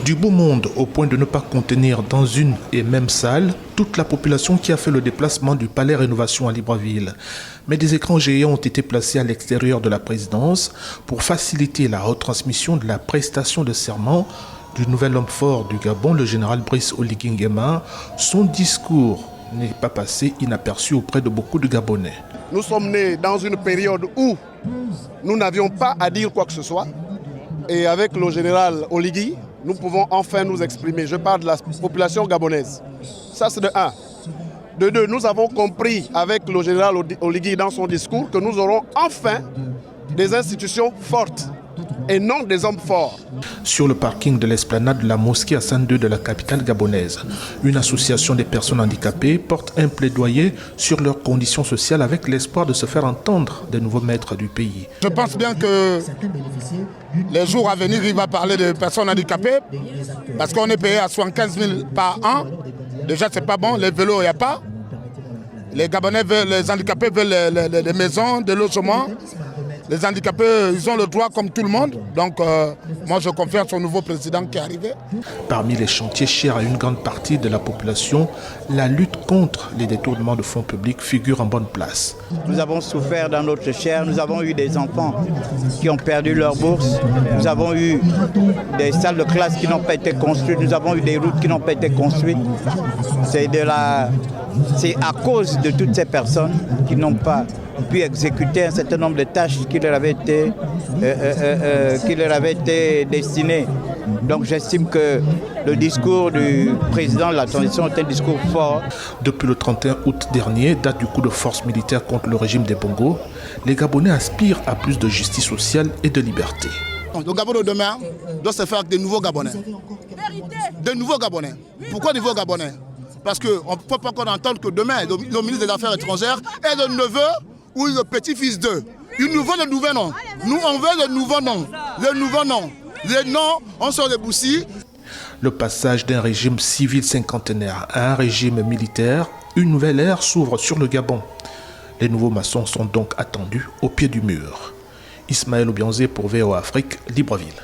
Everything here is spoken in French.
Du beau monde au point de ne pas contenir dans une et même salle toute la population qui a fait le déplacement du Palais Rénovation à Libreville. Mais des écrans géants ont été placés à l'extérieur de la présidence pour faciliter la retransmission de la prestation de serment du nouvel homme fort du Gabon, le général Brice Oligui Nguema. Son discours n'est pas passé inaperçu auprès de beaucoup de Gabonais. Nous sommes nés dans une période où nous n'avions pas à dire quoi que ce soit. Et avec le général Oligui, nous pouvons enfin nous exprimer. Je parle de la population gabonaise. Ça, c'est de un. De deux, nous avons compris avec le général Oligui dans son discours que nous aurons enfin des institutions fortes et non des hommes forts. Sur le parking de l'esplanade de la mosquée Hassan II de la capitale gabonaise, une association des personnes handicapées porte un plaidoyer sur leurs conditions sociales avec l'espoir de se faire entendre des nouveaux maîtres du pays. Je pense bien que les jours à venir, il va parler de personnes handicapées parce qu'on est payé à 75 000 par an. Déjà, c'est pas bon, les vélos, il n'y a pas. Les Gabonais veulent, les handicapés veulent les maisons, des logements. Les handicapés, ils ont le droit comme tout le monde. Donc, moi, je confie au nouveau président qui est arrivé. Parmi les chantiers chers à une grande partie de la population, la lutte contre les détournements de fonds publics figure en bonne place. Nous avons souffert dans notre chair. Nous avons eu des enfants qui ont perdu leur bourse. Nous avons eu des salles de classe qui n'ont pas été construites. Nous avons eu des routes qui n'ont pas été construites. C'est à cause de toutes ces personnes qui n'ont pas pu exécuter un certain nombre de tâches qui leur avaient été destinées. Donc j'estime que le discours du président de la transition est un discours fort. Depuis le 31 août dernier, date du coup de force militaire contre le régime des Bongo, les Gabonais aspirent à plus de justice sociale et de liberté. Le Gabon de demain doit se faire avec des nouveaux Gabonais. Des nouveaux Gabonais. Pourquoi des nouveaux Gabonais? Parce qu'on ne peut pas encore entendre que demain, le ministre des Affaires étrangères est le neveu ou le petit-fils d'eux. Ils nous veulent le nouveau nom. Nous, on veut le nouveau nom. Le nouveau nom. Les noms, on sort des boussilles. Le passage d'un régime civil cinquantenaire à un régime militaire, une nouvelle ère s'ouvre sur le Gabon. Les nouveaux maçons sont donc attendus au pied du mur. Ismaël Obianzé pour VOA Afrique, Libreville.